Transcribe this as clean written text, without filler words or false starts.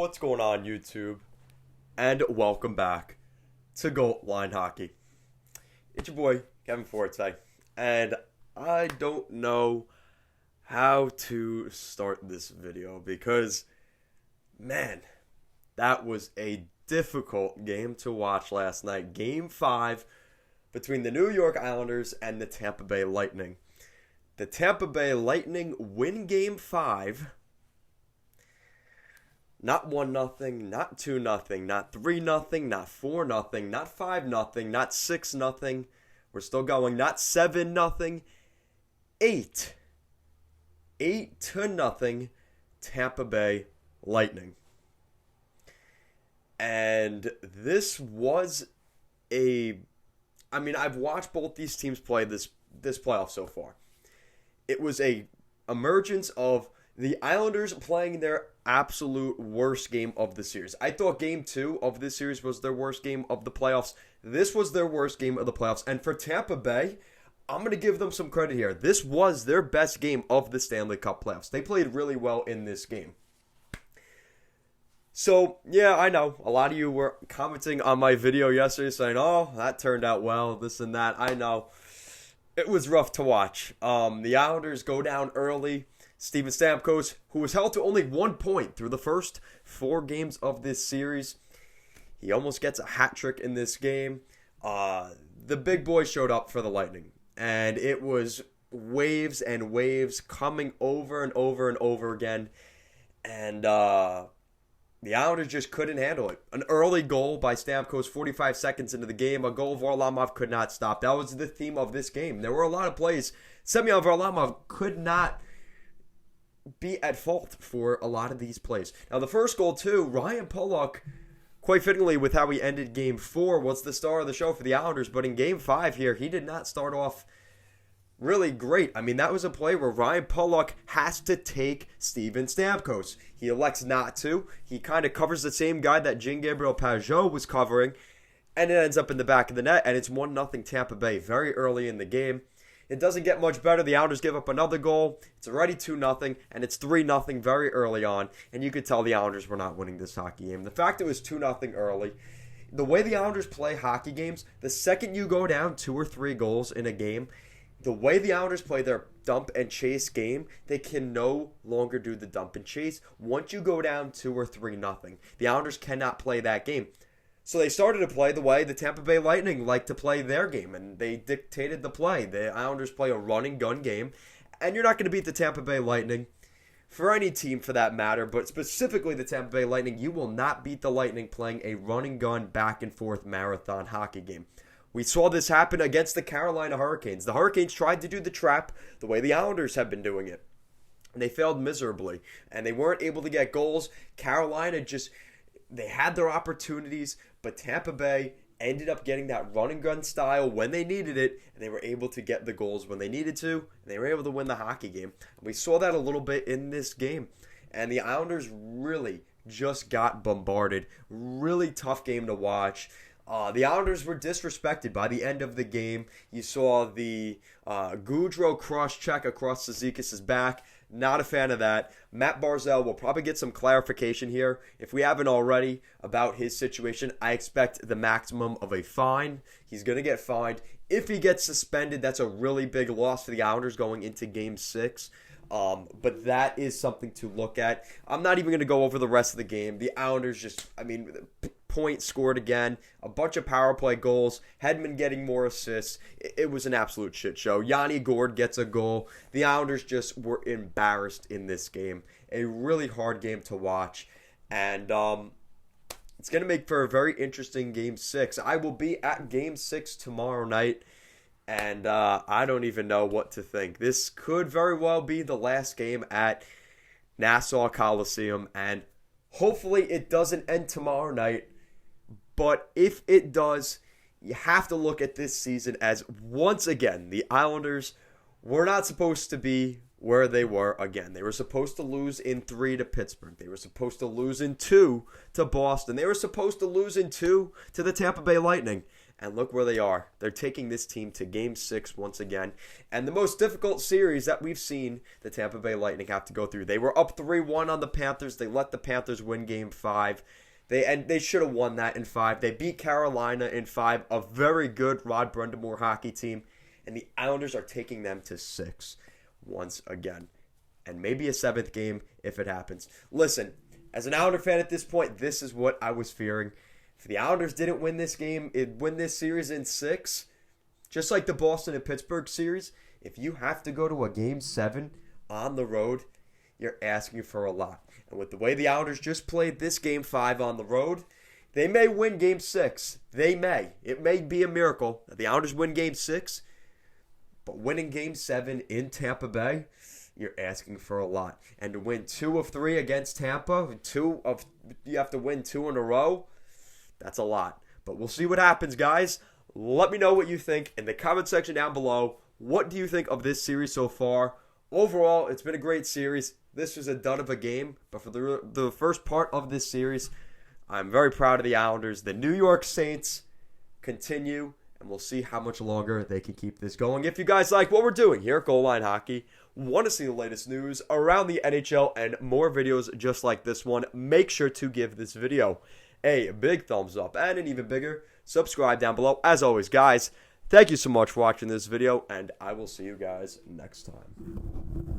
What's going on, YouTube? And welcome back to Goal Line Hockey. It's your boy, Kevin Forte, and I don't know how to start this video because, man, that was a difficult game to watch last night. Game 5 between the New York Islanders and the Tampa Bay Lightning. The Tampa Bay Lightning win Game 5. Not 1-0, not 2-0, not 3-0, not 4-0, not 5-0, not 6-0. We're still going. Not 7-0. 8. 8-0 Tampa Bay Lightning. And this was I've watched both these teams play this playoff so far. It was a emergence of the Islanders playing their absolute worst game of the series. I thought Game 2 of this series was their worst game of the playoffs. This was their worst game of the playoffs. And for Tampa Bay, I'm going to give them some credit here. This was their best game of the Stanley Cup playoffs. They played really well in this game. So, yeah, I know. A lot of you were commenting on my video yesterday saying, oh, that turned out well, this and that. I know. It was rough to watch. The Islanders go down early. Steven Stamkos, who was held to only 1 point through the first 4 games of this series. He almost gets a hat trick in this game. The big boy showed up for the Lightning. And it was waves and waves coming over and over and over again. And the Islanders just couldn't handle it. An early goal by Stamkos 45 seconds into the game. A goal Varlamov could not stop. That was the theme of this game. There were a lot of plays. Semyon Varlamov could not be at fault for a lot of these plays. Now, the first goal, too, Ryan Pulock, quite fittingly with how he ended Game 4, was the star of the show for the Islanders. But in Game 5 here, he did not start off really great. I mean, that was a play where Ryan Pulock has to take Steven Stamkos. He elects not to. He kind of covers the same guy that Jean-Gabriel Pageau was covering, and it ends up in the back of the net, and it's 1-0 Tampa Bay very early in the game. It doesn't get much better. The Islanders give up another goal. It's already 2-0, and it's 3-0 very early on, and you could tell the Islanders were not winning this hockey game. The fact it was 2-0 early, the way the Islanders play hockey games, the second you go down 2 or 3 goals in a game, the way the Islanders play their dump and chase game, they can no longer do the dump and chase. Once you go down 2 or 3-0, the Islanders cannot play that game. So they started to play the way the Tampa Bay Lightning like to play their game, and they dictated the play. The Islanders play a run-and-gun game, and you're not going to beat the Tampa Bay Lightning for any team for that matter, but specifically the Tampa Bay Lightning. You will not beat the Lightning playing a run-and-gun, back-and-forth marathon hockey game. We saw this happen against the Carolina Hurricanes. The Hurricanes tried to do the trap the way the Islanders have been doing it. And they failed miserably, and they weren't able to get goals. Carolina they had their opportunities, but Tampa Bay ended up getting that run-and-gun style when they needed it, and they were able to get the goals when they needed to, and they were able to win the hockey game. And we saw that a little bit in this game, and the Islanders really just got bombarded. Really tough game to watch. The Islanders were disrespected by the end of the game. You saw the Goudreau cross-check across Cizikas' back. Not a fan of that. Matt Barzal will probably get some clarification here. If we haven't already about his situation, I expect the maximum of a fine. He's going to get fined. If he gets suspended, that's a really big loss for the Islanders going into Game 6. But that is something to look at. I'm not even going to go over the rest of the game. The Islanders point scored again, a bunch of power play goals, Hedman getting more assists. It was an absolute shit show. Yanni Gourde gets a goal. The Islanders just were embarrassed in this game. A really hard game to watch, and it's going to make for a very interesting Game 6. I will be at Game 6 tomorrow night, and I don't even know what to think. This could very well be the last game at Nassau Coliseum, and hopefully it doesn't end tomorrow night. But if it does, you have to look at this season as, once again, the Islanders were not supposed to be where they were again. They were supposed to lose in 3 to Pittsburgh. They were supposed to lose in 2 to Boston. They were supposed to lose in 2 to the Tampa Bay Lightning. And look where they are. They're taking this team to Game 6 once again. And the most difficult series that we've seen the Tampa Bay Lightning have to go through. They were up 3-1 on the Panthers. They let the Panthers win Game 5. They should have won that in 5. They beat Carolina in 5, a very good Rod Brind'Amour hockey team. And the Islanders are taking them to 6 once again. And maybe a 7th game if it happens. Listen, as an Islander fan at this point, this is what I was fearing. If the Islanders didn't win this series in 6, just like the Boston and Pittsburgh series, if you have to go to a Game 7 on the road, you're asking for a lot. And with the way the Islanders just played this Game 5 on the road, they may win Game 6. They may. It may be a miracle that the Islanders win Game 6, but winning Game 7 in Tampa Bay, you're asking for a lot. And to win 2 of 3 against Tampa, you have to win 2 in a row, that's a lot. But we'll see what happens, guys. Let me know what you think in the comment section down below. What do you think of this series so far? Overall, it's been a great series. This was a dud of a game, but for the first part of this series, I'm very proud of the Islanders. The New York Saints continue, and we'll see how much longer they can keep this going. If you guys like what we're doing here at Goal Line Hockey, want to see the latest news around the NHL and more videos just like this one, make sure to give this video a big thumbs up and an even bigger subscribe down below. As always, guys, thank you so much for watching this video, and I will see you guys next time.